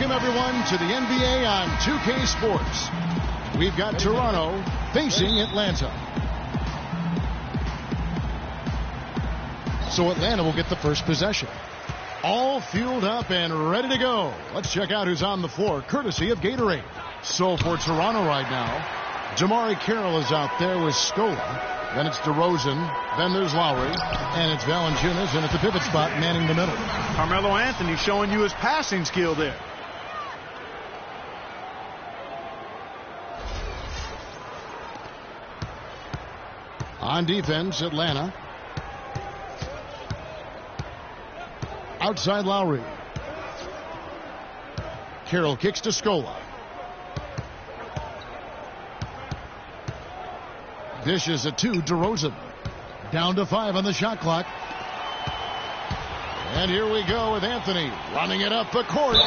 Welcome, everyone, to the NBA on 2K Sports. We've got Toronto facing Atlanta. So Atlanta will get the first possession. All fueled up and ready to go. Let's check out who's on the floor, courtesy of Gatorade. So for Toronto right now, Jamari Carroll is out there with Scola. Then it's DeRozan. Then there's Lowry. And it's Valanciunas. And at the pivot spot, manning the middle. Carmelo Anthony showing you his passing skill there. On defense, Atlanta. Outside Lowry. Carroll kicks to Scola. Dishes it to DeRozan. Down to 5 on the shot clock. And here we go with Anthony running it up the court.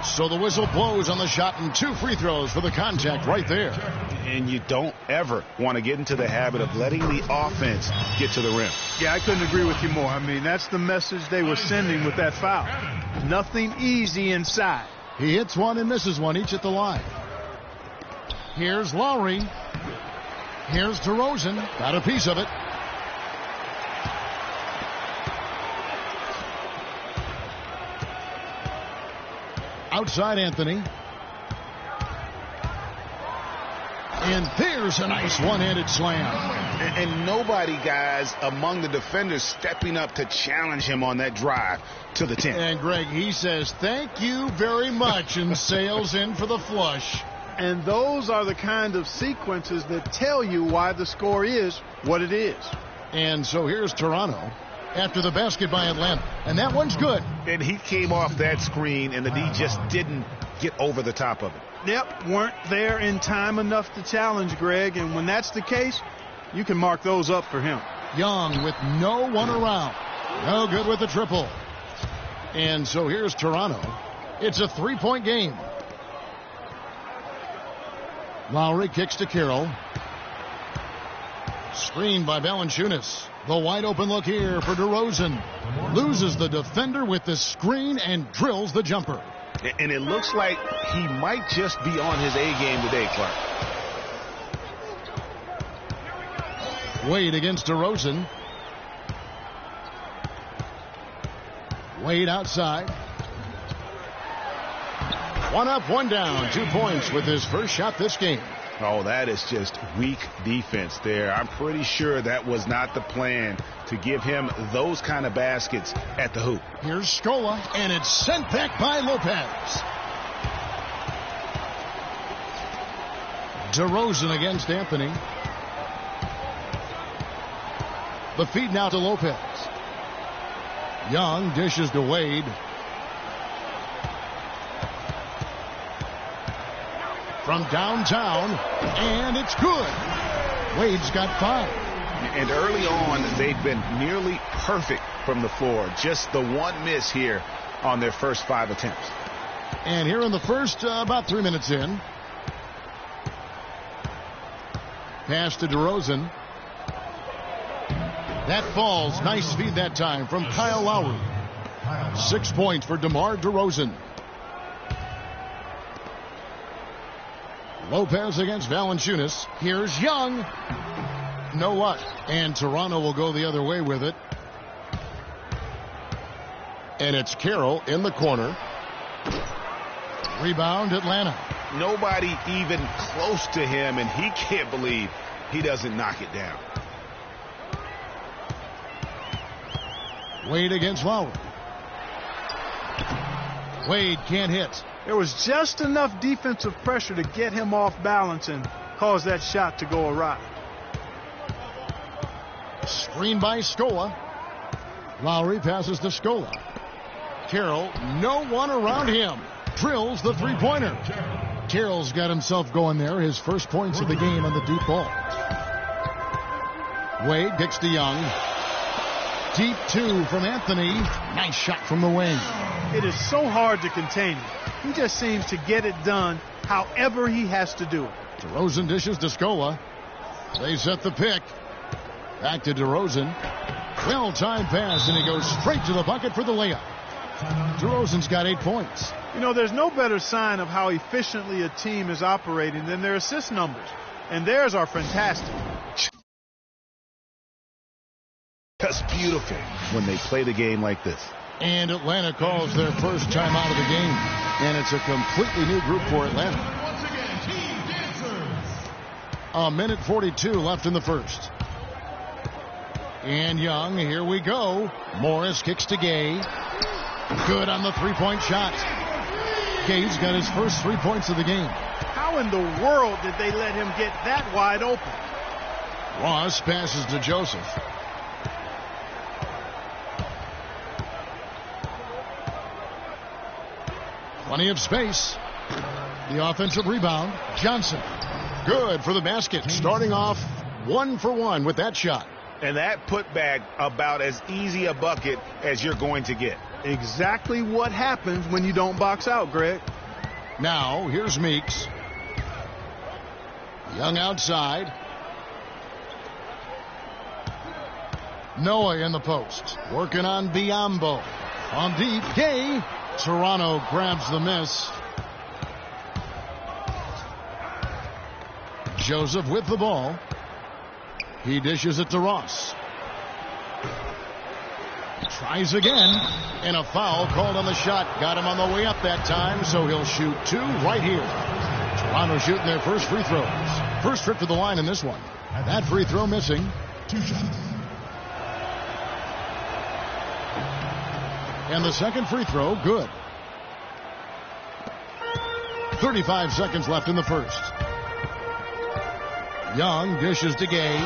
So the whistle blows on the shot and 2 free throws for the contact right there. And you don't ever want to get into the habit of letting the offense get to the rim. Yeah, I couldn't agree with you more. I mean, that's the message they were sending with that foul. Nothing easy inside. He hits one and misses one, each at the line. Here's Lowry. Here's DeRozan. Got a piece of it. Outside Anthony. And there's a nice one-handed slam. And nobody, guys, among the defenders stepping up to challenge him on that drive to the 10. And Greg, he says, thank you very much, and sails in for the flush. And those are the kind of sequences that tell you why the score is what it is. And so here's Toronto after the basket by Atlanta. And that one's good. And he came off that screen, and the D just didn't get over the top of it. Yep, weren't there in time enough to challenge Greg. And when that's the case, you can mark those up for him. Young with no one around. No good with the triple. And so here's Toronto. It's a 3-point game. Lowry kicks to Carroll. Screened by Valanciunas. The wide open look here for DeRozan. Loses the defender with the screen and drills the jumper. And it looks like he might just be on his A game today, Clark. Wade against DeRozan. Wade outside. One up, one down. 2 points with his first shot this game. Oh, that is just weak defense there. I'm pretty sure that was not the plan to give him those kind of baskets at the hoop. Here's Scola, and it's sent back by Lopez. DeRozan against Anthony. The feed now to Lopez. Young dishes to Wade. From downtown, and it's good. Wade's got 5. And early on, they've been nearly perfect from the floor. Just the one miss here on their first 5 attempts. And here in the first, about 3 minutes in. Pass to DeRozan. That falls. Nice feed that time from Kyle Lowry. 6 points for DeMar DeRozan. Lopez against Valanciunas. Here's Young. Know what? And Toronto will go the other way with it. And it's Carroll in the corner. Rebound Atlanta. Nobody even close to him, and he can't believe he doesn't knock it down. Wade against Lowry. Wade can't hit. There was just enough defensive pressure to get him off balance and cause that shot to go awry. Screen by Scola. Lowry passes to Scola. Carroll, no one around him. Drills the three-pointer. Carroll's got himself going there. His first points of the game on the deep ball. Wade kicks to Young. Deep 2 from Anthony. Nice shot from the wing. It is so hard to contain him. He just seems to get it done however he has to do it. DeRozan dishes to Scola. They set the pick. Back to DeRozan. Well-timed pass, and he goes straight to the bucket for the layup. DeRozan's got 8 points. You know, there's no better sign of how efficiently a team is operating than their assist numbers. And theirs are fantastic. That's beautiful when they play the game like this. And Atlanta calls their first time out of the game. And it's a completely new group for Atlanta. A minute 42 left in the first. And Young, here we go. Morris kicks to Gay. Good on the three-point shot. Gay's got his first 3 points of the game. How in the world did they let him get that wide open? Ross passes to Joseph. Plenty of space. The offensive rebound. Johnson. Good for the basket. Starting off 1 for 1 with that shot. And that putback about as easy a bucket as you're going to get. Exactly what happens when you don't box out, Greg. Now, here's Meeks. Young outside. Noah in the post. Working on Biyombo. On deep. Gay. Toronto grabs the miss. Joseph with the ball. He dishes it to Ross. Tries again. And a foul called on the shot. Got him on the way up that time, so he'll shoot 2 right here. Toronto shooting their first free throws. First trip to the line in this one. That free throw missing. 2 shots. And the second free throw, good. 35 seconds left in the first. Young dishes to Gay.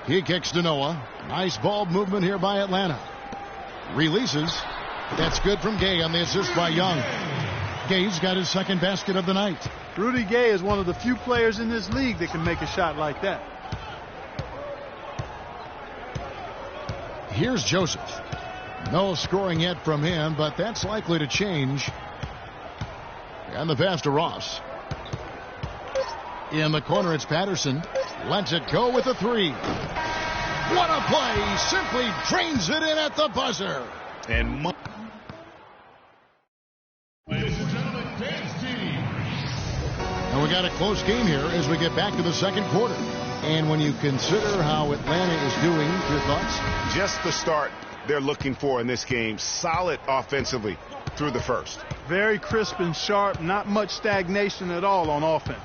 He kicks to Noah. Nice ball movement here by Atlanta. Releases. That's good from Gay on the assist by Young. Gay's got his second basket of the night. Rudy Gay is one of the few players in this league that can make a shot like that. Here's Joseph. No scoring yet from him, but that's likely to change. And the pass to Ross. In the corner, it's Patterson. Lets it go with a 3. What a play. Simply drains it in at the buzzer. And ladies and gentlemen, dance team. And we got a close game here as we get back to the second quarter. And when you consider how Atlanta is doing, your thoughts? Just the start they're looking for in this game. Solid offensively through the first. Very crisp and sharp. Not much stagnation at all on offense.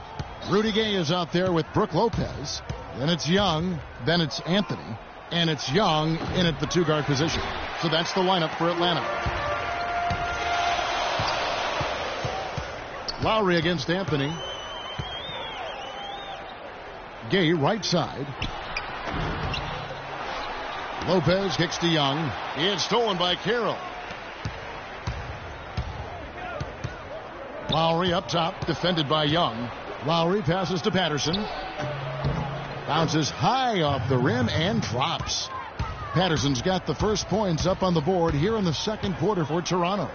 Rudy Gay is out there with Brook Lopez. Then it's Young. Then it's Anthony. And it's Young in at the 2-guard position. So that's the lineup for Atlanta. Lowry against Anthony. Gay right side. Lopez kicks to Young. It's stolen by Carroll. Lowry up top, defended by Young. Lowry passes to Patterson. Bounces high off the rim and drops. Patterson's got the first points up on the board here in the second quarter for Toronto.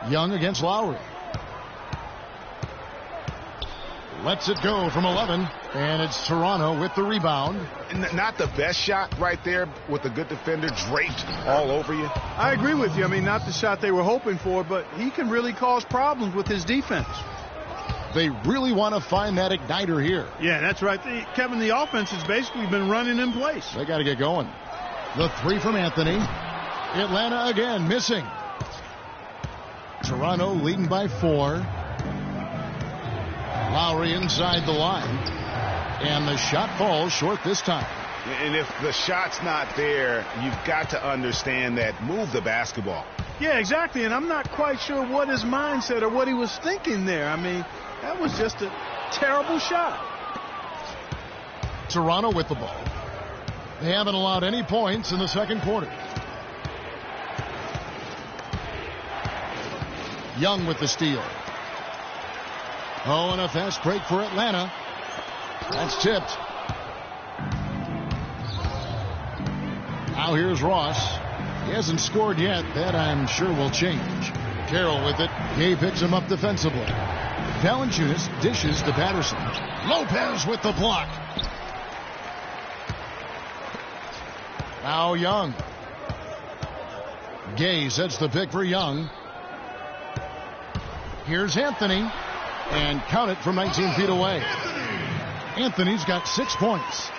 Young against Lowry. Lets it go from 11, and it's Toronto with the rebound. Not the best shot right there with a good defender draped all over you. I agree with you. I mean, not the shot they were hoping for, but he can really cause problems with his defense. They really want to find that igniter here. Yeah, that's right. Kevin, the offense has basically been running in place. They got to get going. The 3 from Anthony. Atlanta again missing. Toronto leading by 4. Lowry inside the line. And the shot falls short this time. And if the shot's not there, you've got to understand that. Move the basketball. Yeah, exactly. And I'm not quite sure what his mindset or what he was thinking there. I mean, that was just a terrible shot. Toronto with the ball. They haven't allowed any points in the second quarter. Young with the steal. Oh, and a fast break for Atlanta. That's tipped. Now here's Ross. He hasn't scored yet. That I'm sure will change. Carroll with it. Gay picks him up defensively. Valanciunas dishes to Patterson. Lopez with the block. Now Young. Gay sets the pick for Young. Here's Anthony. And count it from 19 feet away. Anthony's got 6 points.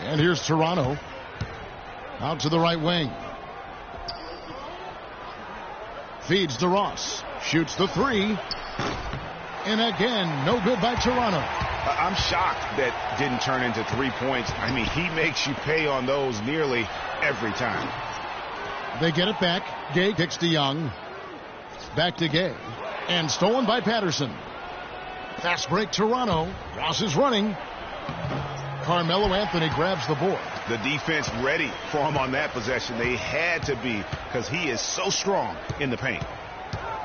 And here's Toronto. Out to the right wing. Feeds to Ross. Shoots the three. And again, no good by Toronto. I'm shocked that didn't turn into 3 points. I mean, he makes you pay on those nearly every time. They get it back. Gay kicks to Young. Back to Gay. And stolen by Patterson. Fast break Toronto. Ross is running. Carmelo Anthony grabs the board. The defense ready for him on that possession. They had to be, because he is so strong in the paint.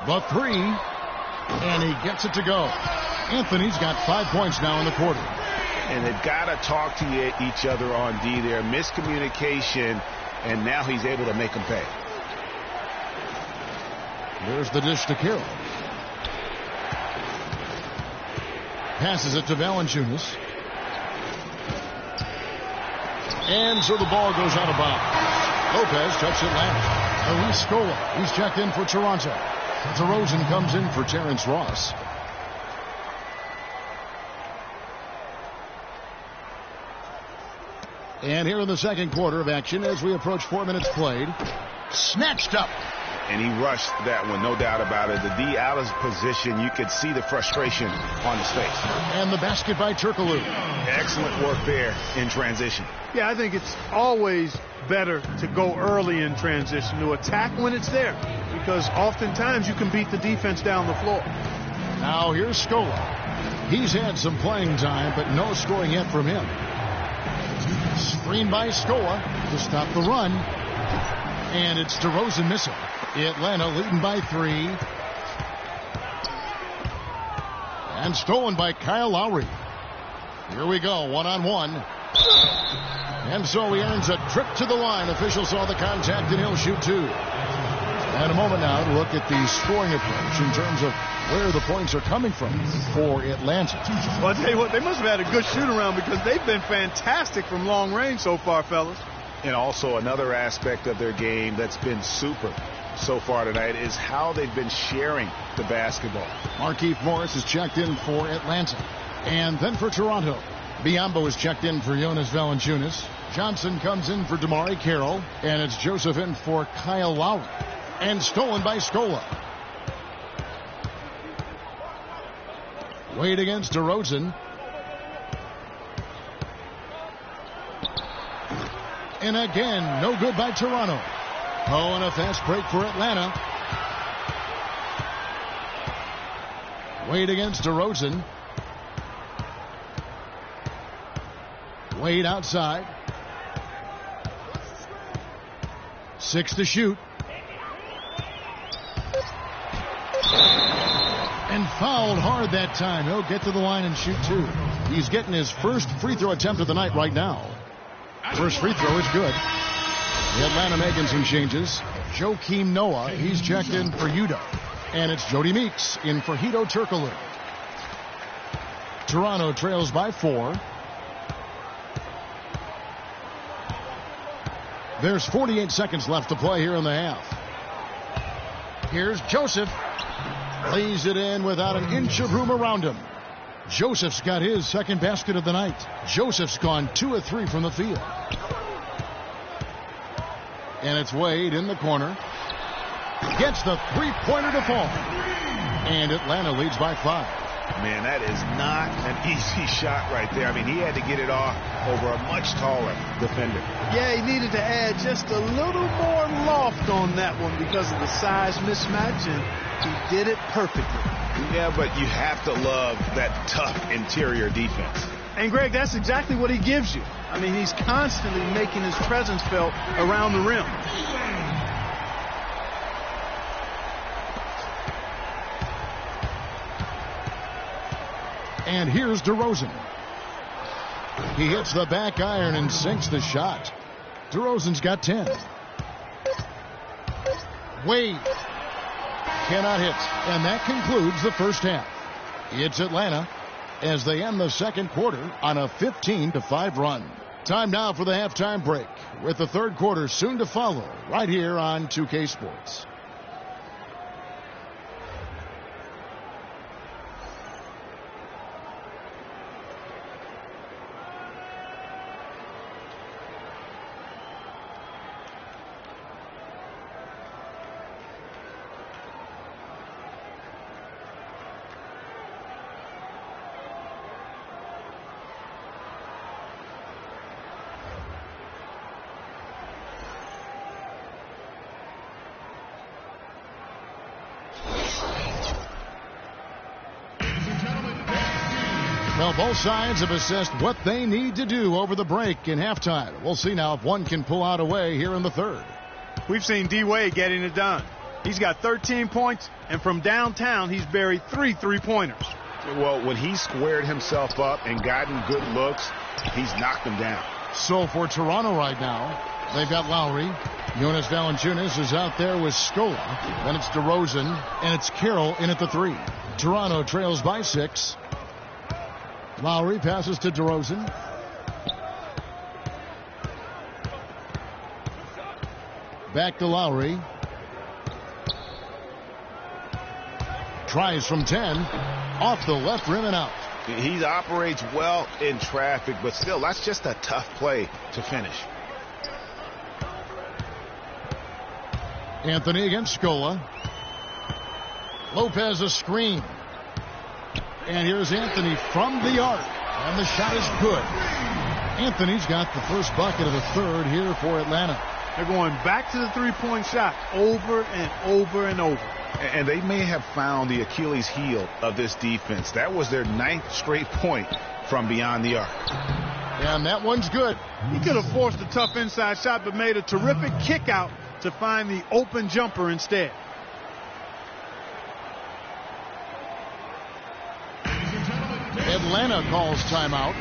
The three. And he gets it to go. Anthony's got 5 points now in the quarter. And they've got to talk to each other on D there. Miscommunication, and now he's able to make them pay. There's the dish to Carroll. Passes it to Valanciunas. And so the ball goes out of bounds. Lopez checks it last. Luis Scola, he's checked in for Toronto. DeRozan comes in for Terrence Ross. And here in the second quarter of action, as we approach 4 minutes played, snatched up. And he rushed that one, no doubt about it. The D out of position, you could see the frustration on his face. And the basket by Turkoglu. Excellent work there in transition. Yeah, I think it's always better to go early in transition, to attack when it's there, because oftentimes you can beat the defense down the floor. Now here's Scola. He's had some playing time, but no scoring yet from him. Screen by Scola to stop the run. And it's DeRozan missing. Atlanta leading by 3. And stolen by Kyle Lowry. Here we go, one-on-one. And so he earns a trip to the line. Official saw the contact, and he'll shoot 2. And a moment now to look at the scoring approach in terms of where the points are coming from for Atlanta. Well, I'll tell you what, they must have had a good shoot-around, because they've been fantastic from long range so far, fellas. And also another aspect of their game that's been super so far tonight is how they've been sharing the basketball. Markieff Morris is checked in for Atlanta. And then for Toronto, Biyombo is checked in for Jonas Valanciunas. Johnson comes in for DeMar Carroll. And it's Joseph in for Kyle Lowry. And stolen by Scola. Wade against DeRozan. And again, no good by Toronto. Oh, and a fast break for Atlanta. Wade against DeRozan. Wade outside. 6 to shoot. And fouled hard that time. He'll get to the line and shoot 2. He's getting his first free throw attempt of the night right now. First free throw is good. Atlanta making some changes. Joakim Noah, he's checked in for Udo. And it's Jody Meeks in for Hedo Turkoglu. Toronto trails by 4. There's 48 seconds left to play here in the half. Here's Joseph. Lays it in without an inch of room around him. Joseph's got his second basket of the night. Joseph's gone 2 of 3 from the field. And it's Wade in the corner. Gets the three-pointer to fall. And Atlanta leads by 5. Man, that is not an easy shot right there. I mean, he had to get it off over a much taller defender. Yeah, he needed to add just a little more loft on that one because of the size mismatch, and he did it perfectly. Yeah, but you have to love that tough interior defense. And, Greg, that's exactly what he gives you. I mean, he's constantly making his presence felt around the rim. And here's DeRozan. He hits the back iron and sinks the shot. DeRozan's got 10. Wade cannot hit. And that concludes the first half. It's Atlanta as they end the second quarter on a 15-5 run. Time now for the halftime break, with the third quarter soon to follow, right here on 2K Sports. Well, both sides have assessed what they need to do over the break in halftime. We'll see now if one can pull out a way here in the third. We've seen D-Wade getting it done. He's got 13 points, and from downtown, he's buried 3 three-pointers. Well, when he squared himself up and gotten good looks, he's knocked them down. So for Toronto right now, they've got Lowry. Jonas Valanciunas is out there with Scola. Then it's DeRozan, and it's Carroll in at the 3. Toronto trails by 6. Lowry passes to DeRozan. Back to Lowry. Tries from 10. Off the left rim and out. He operates well in traffic, but still, that's just a tough play to finish. Anthony against Scola. Lopez a screen. And here's Anthony from the arc. And the shot is good. Anthony's got the first bucket of the third here for Atlanta. They're going back to the three-point shot over and over and over. And they may have found the Achilles heel of this defense. That was their 9th straight point from beyond the arc. And that one's good. He could have forced a tough inside shot, but made a terrific kick out to find the open jumper instead. Atlanta calls timeout.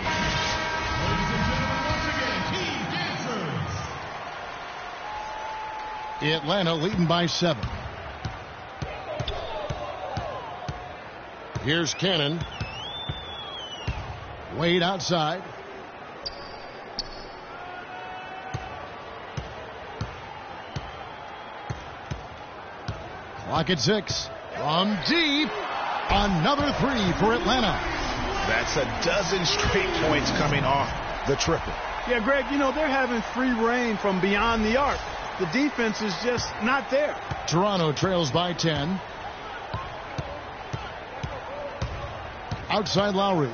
Atlanta leading by 7. Here's Cannon. Wade outside. Clock at 6. From deep. Another 3 for Atlanta. That's a dozen straight points coming off the triple. Yeah, Greg, you know, they're having free reign from beyond the arc. The defense is just not there. Toronto trails by 10. Outside Lowry.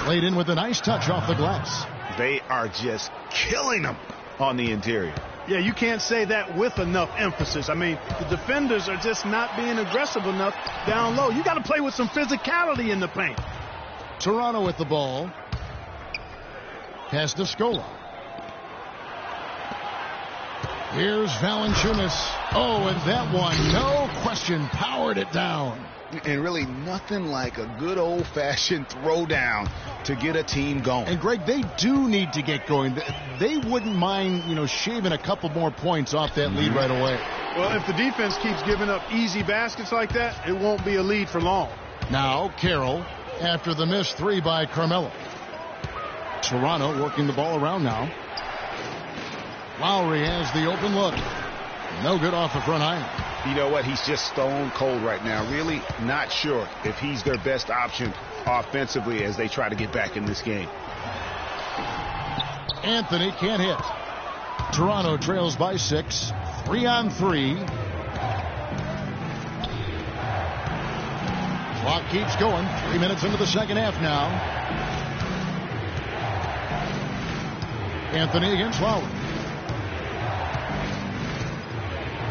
Laid in with a nice touch off the glass. They are just killing them on the interior. Yeah, you can't say that with enough emphasis. I mean, the defenders are just not being aggressive enough down low. You got to play with some physicality in the paint. Toronto with the ball. Pass to Scola. Here's Valanciunas. Oh, and that one, no question, powered it down. And really nothing like a good old-fashioned throwdown to get a team going. And, Greg, they do need to get going. They wouldn't mind, shaving a couple more points off that lead right away. Well, if the defense keeps giving up easy baskets like that, it won't be a lead for long. Now, Carroll, after the missed 3 by Carmelo. Toronto working the ball around now. Lowry has the open look. No good off the front iron. You know what? He's just stone cold right now. Really not sure if he's their best option offensively as they try to get back in this game. Anthony can't hit. Toronto trails by 6. 3-on-3. Clock keeps going. 3 minutes into the second half now. Anthony against Lowry.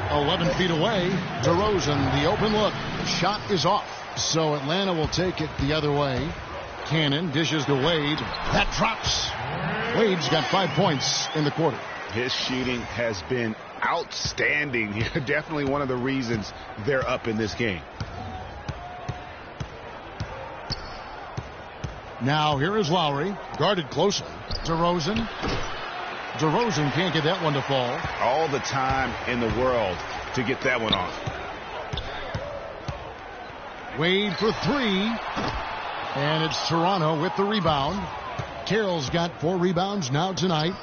11 feet away. DeRozan, the open look. Shot is off. So Atlanta will take it the other way. Cannon dishes to Wade. That drops. Wade's got 5 points in the quarter. His shooting has been outstanding here. Definitely one of the reasons they're up in this game. Now here is Lowry. Guarded closely. DeRozan. DeRozan can't get that one to fall. All the time in the world to get that one off. Wade for 3. And it's Toronto with the rebound. Carroll's got 4 rebounds now tonight.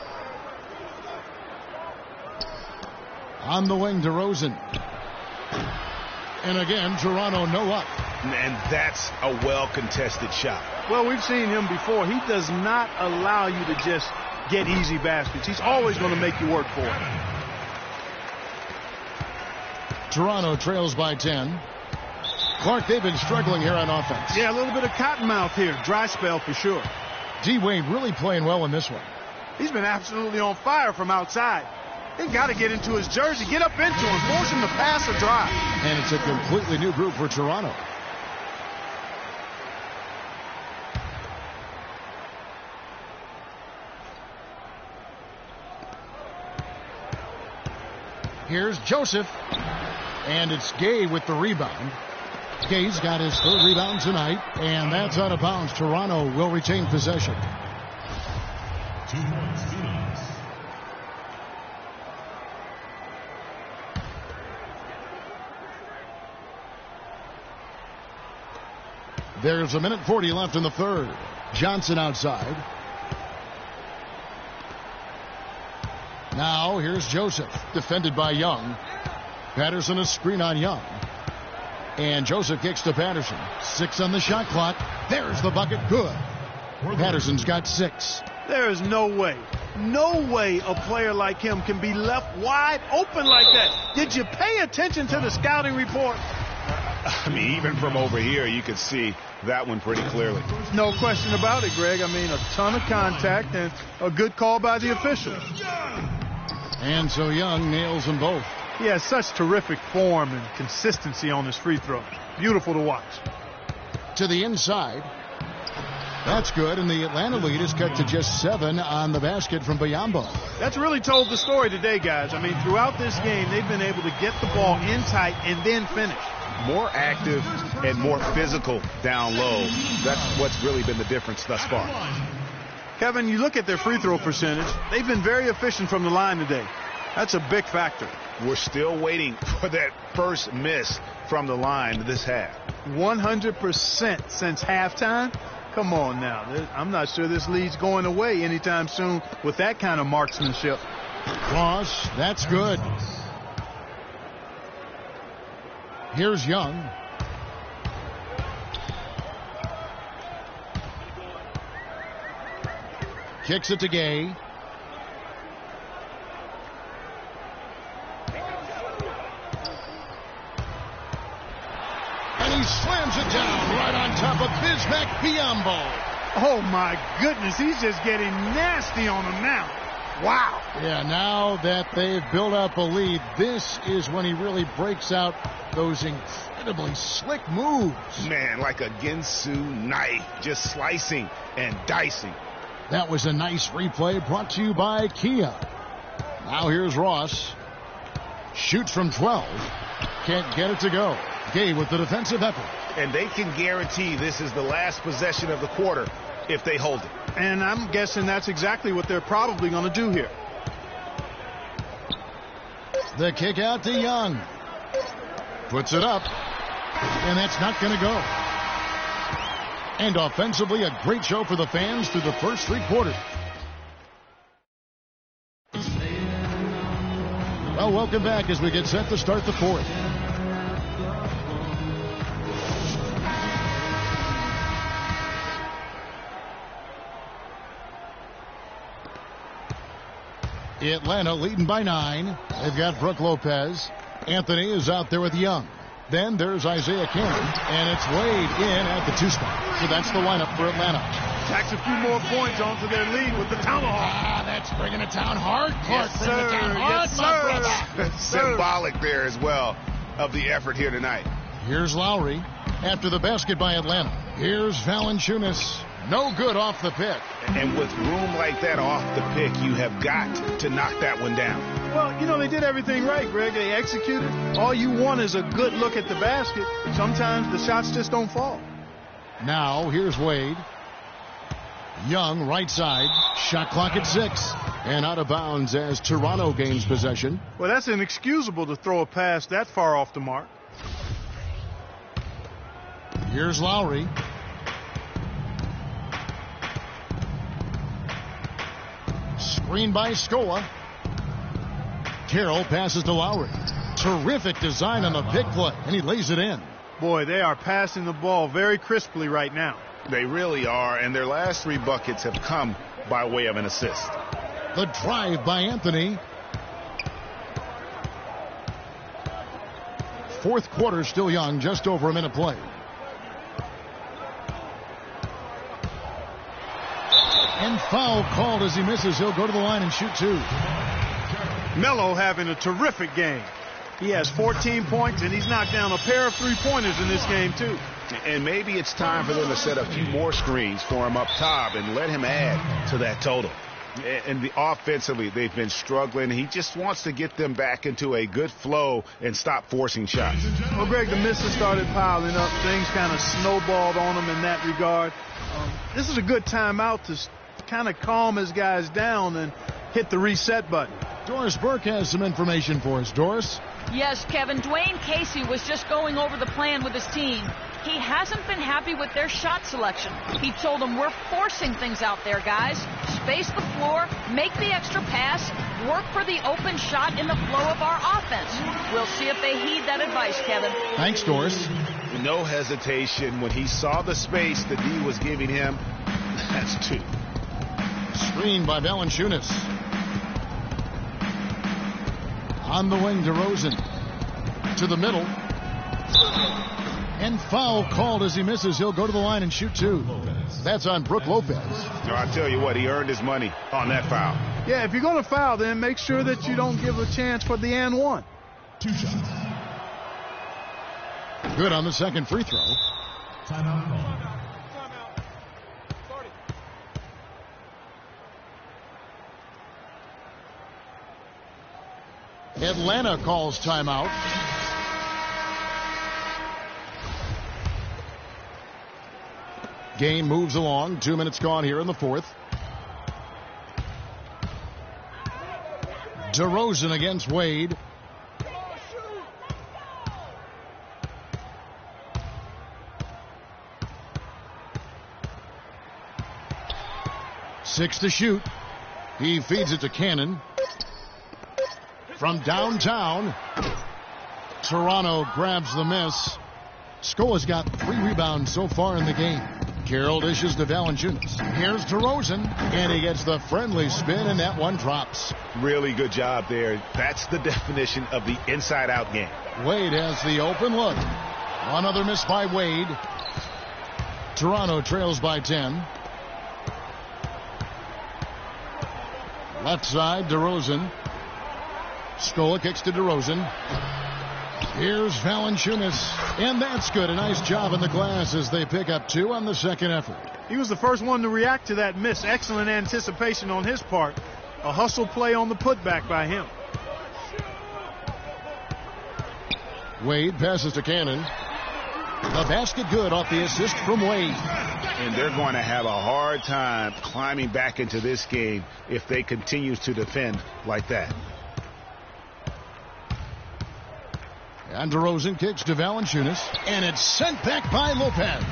On the wing to Rosen. And again, Toronto no up. And that's a well-contested shot. Well, we've seen him before. He does not allow you to just get easy baskets. He's always going to make you work for it. Toronto trails by 10. Clark, they've been struggling here on offense. Yeah, a little bit of cottonmouth here. Dry spell for sure. D-Wade really playing well in this one. He's been absolutely on fire from outside. They got to get into his jersey, get up into him, force him to pass or drive. And it's a completely new group for Toronto. Here's Joseph. And it's Gay with the rebound. Gay's got his 3rd rebound tonight, and that's out of bounds. Toronto will retain possession. 2 points, Phoenix. There's 1:40 left in the 3rd. Johnson outside. Now here's Joseph, defended by Young. Patterson a screen on Young. And Joseph kicks to Patterson. 6 on the shot clock. There's the bucket. Good. Patterson's got 6. There is no way a player like him can be left wide open like that. Did you pay attention to the scouting report? I mean, even from over here, you could see that one pretty clearly. No question about it, Greg. I mean, a ton of contact and a good call by the official. And so Young nails them both. He has such terrific form and consistency on his free throw. Beautiful to watch. To the inside. That's good, and the Atlanta lead is cut to just 7 on the basket from Biyombo. That's really told the story today, guys. I mean, throughout this game, they've been able to get the ball in tight and then finish. More active and more physical down low. That's what's really been the difference thus far. Kevin, you look at their free throw percentage. They've been very efficient from the line today. That's a big factor. We're still waiting for that first miss from the line this half. 100% since halftime. Come on now. I'm not sure this lead's going away anytime soon with that kind of marksmanship. Cross. That's good. Here's Young. Kicks it to Gay. And he slams it down right on top of Bismack Biyombo. Oh, my goodness. He's just getting nasty on him now. Wow. Yeah, now that they've built up a lead, this is when he really breaks out those incredibly slick moves. Man, like a Ginsu knife, just slicing and dicing. That was a nice replay brought to you by Kia. Now here's Ross. Shoots from 12. Can't get it to go. Gay with the defensive effort. And they can guarantee this is the last possession of the quarter if they hold it. And I'm guessing that's exactly what they're probably going to do here. The kick out to Young. Puts it up. And that's not going to go. And offensively, a great show for the fans through the first 3 quarters. Well, welcome back as we get set to start the 4th. Atlanta leading by 9. They've got Brook Lopez. Anthony is out there with Young. Then there's Isaiah Cannon, and it's Wade in at the 2 spot. So that's the lineup for Atlanta. Tacks a few more points onto their lead with the tomahawk. That's bringing it down hard. Clark, Yes, bringing it down sir. hard, Yes, my sir. brother. Yes, sir. Symbolic there as well of the effort here tonight. Here's Lowry after the basket by Atlanta. Here's Valanciunas. No good off the pick. And with room like that off the pick, you have got to knock that one down. Well, you know, they did everything right, Greg. They executed. All you want is a good look at the basket. Sometimes the shots just don't fall. Now, here's Wade. Young, right side. Shot clock at 6. And out of bounds as Toronto gains possession. Well, that's inexcusable to throw a pass that far off the mark. Here's Lowry. Screen by Scola. Carroll passes to Lowry. Terrific design on the big play, and he lays it in. Boy, they are passing the ball very crisply right now. They really are, and their last 3 buckets have come by way of an assist. The drive by Anthony. Fourth quarter still young, just over a minute play. And foul called as he misses. He'll go to the line and shoot 2. Melo having a terrific game. He has 14 points, and he's knocked down a pair of 3-pointers in this game, too. And maybe it's time for them to set a few more screens for him up top and let him add to that total. And offensively, they've been struggling. He just wants to get them back into a good flow and stop forcing shots. Well, Greg, the misses started piling up. Things kind of snowballed on him in that regard. This is a good timeout to kind of calm his guys down and hit the reset button. Doris Burke has some information for us. Doris? Yes, Kevin. Dwayne Casey was just going over the plan with his team. He hasn't been happy with their shot selection. He told them, we're forcing things out there, guys. Space the floor, make the extra pass, work for the open shot in the flow of our offense. We'll see if they heed that advice, Kevin. Thanks, Doris. No hesitation. When he saw the space the D was giving him, that's 2. Screen by Valanciunas. On the wing, DeRozan. To the middle. And foul called as he misses. He'll go to the line and shoot 2. That's on Brook Lopez. I'll tell you what, he earned his money on that foul. Yeah, if you're going to foul, then make sure that you don't give a chance for the and one. 2 shots. Good on the second free throw. Timeout call. Atlanta calls timeout. Game moves along. 2 minutes gone here in the fourth. DeRozan against Wade. Six to shoot. He feeds it to Cannon. From downtown, Toronto grabs the miss. Scola's got 3 rebounds so far in the game. Carroll dishes to Valanciunas. Here's DeRozan, and he gets the friendly spin, and that one drops. Really good job there. That's the definition of the inside-out game. Wade has the open look. One other miss by Wade. Toronto trails by 10. Left side, DeRozan. Scola kicks to DeRozan. Here's Valanciunas, and that's good. A nice job in the glass as they pick up 2 on the second effort. He was the first one to react to that miss. Excellent anticipation on his part. A hustle play on the putback by him. Wade passes to Cannon. The basket good off the assist from Wade. And they're going to have a hard time climbing back into this game if they continue to defend like that. And DeRozan kicks to Valanciunas, and it's sent back by Lopez.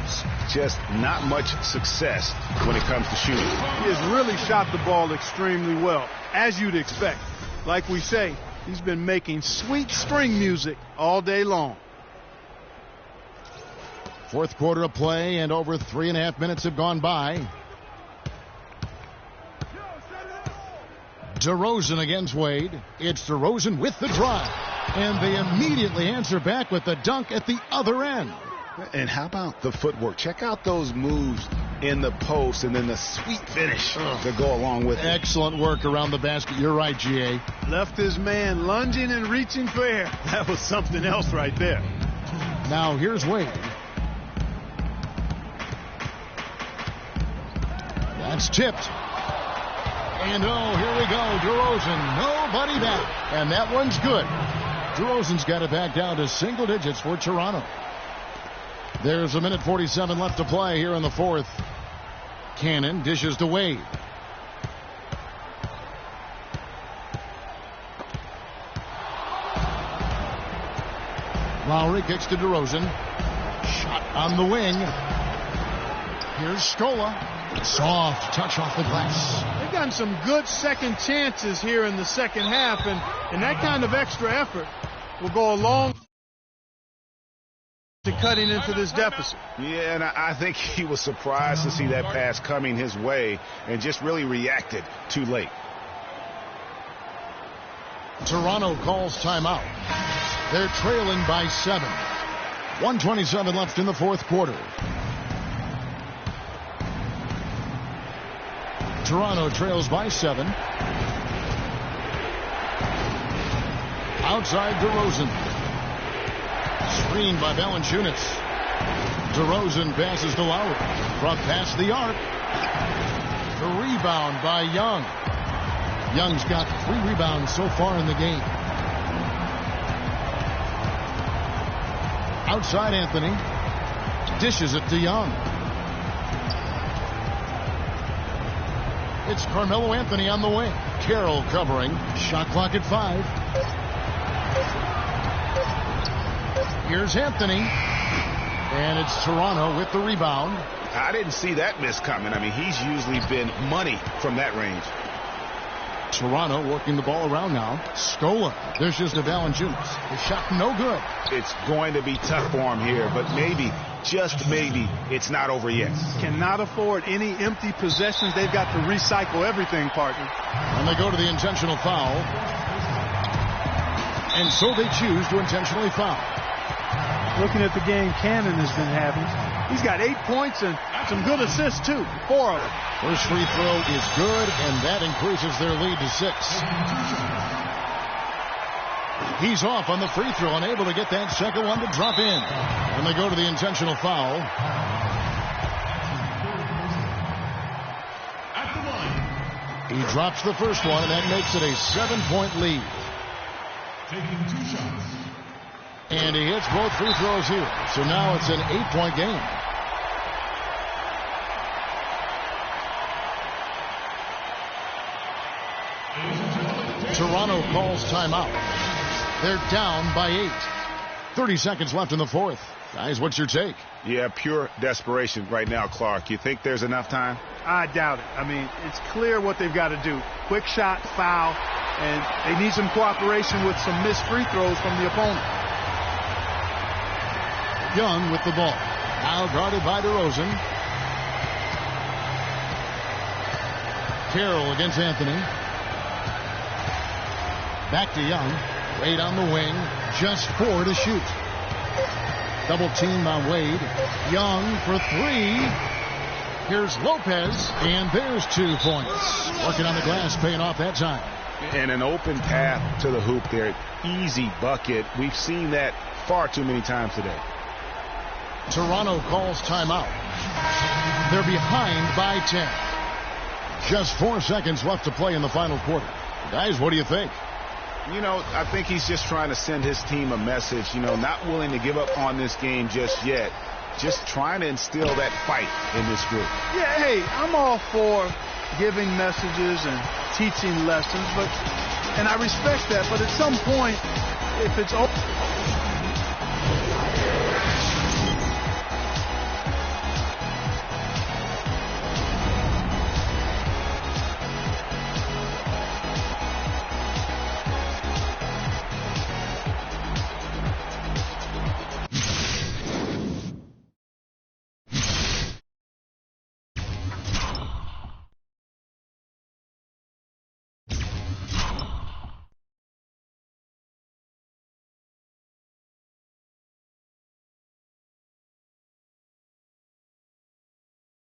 Just not much success when it comes to shooting. He has really shot the ball extremely well, as you'd expect. Like we say, he's been making sweet string music all day long. Fourth quarter of play, and over 3.5 minutes have gone by. DeRozan against Wade. It's DeRozan with the drive. And they immediately answer back with the dunk at the other end. And how about the footwork? Check out those moves in the post and then the sweet finish to go along with it. Excellent work around the basket. You're right, G.A. Left his man lunging and reaching for air. That was something else right there. Now here's Wade. That's tipped. And oh, here we go. DeRozan, nobody back. And that one's good. DeRozan's got it back down to single digits for Toronto. There's 1:47 left to play here in the fourth. Cannon dishes to Wade. Lowry kicks to DeRozan. Shot on the wing. Here's Scola. Soft touch off the glass. they've gotten some good second chances here in the second half, and that kind of extra effort will go a long to cutting into this deficit. Yeah, and I think he was surprised to see that pass coming his way and just really reacted too late. Toronto calls timeout. They're trailing by 7. 1:27 left in the fourth quarter. Toronto trails by 7. Outside DeRozan. Screened by Valanciunas. DeRozan passes to Lowry. Brought past the arc. The rebound by Young. Young's got 3 rebounds so far in the game. Outside Anthony. Dishes it to Young. It's Carmelo Anthony on the wing. Carroll covering. Shot clock at 5. Here's Anthony. And it's Toronto with the rebound. I didn't see that miss coming. I mean, he's usually been money from that range. Toronto working the ball around now. Scola dishes to Valanciunas. The shot no good. It's going to be tough for him here, but maybe, just maybe, it's not over yet. Cannot afford any empty possessions. They've got to recycle everything, partner. And they go to the intentional foul. And so they choose to intentionally foul. Looking at the game Cannon has been having, he's got 8 points and some good assists, too. 4 of them. First free throw is good, and that increases their lead to 6. He's off on the free throw, unable to get that second one to drop in. And they go to the intentional foul. He drops the first one, and that makes it a 7-point lead. Taking 2 shots. And he hits both free throws here. So now it's an 8-point game. Toronto calls timeout. They're down by 8. 30 seconds left in the fourth. Guys, what's your take? Yeah, pure desperation right now, Clark. You think there's enough time? I doubt it. I mean, it's clear what they've got to do. Quick shot, foul, and they need some cooperation with some missed free throws from the opponent. Young with the ball. Now guarded by DeRozan. Carroll against Anthony. Back to Young. Wade on the wing. Just 4 to shoot. Double team by Wade. Young for 3. Here's Lopez. And there's 2 points. Working on the glass, paying off that time. And an open path to the hoop there. Easy bucket. We've seen that far too many times today. Toronto calls timeout. They're behind by 10. Just 4 seconds left to play in the final quarter. Guys, what do you think? You know, I think he's just trying to send his team a message, not willing to give up on this game just yet. Just trying to instill that fight in this group. Yeah, hey, I'm all for giving messages and teaching lessons, and I respect that, but at some point, if it's over,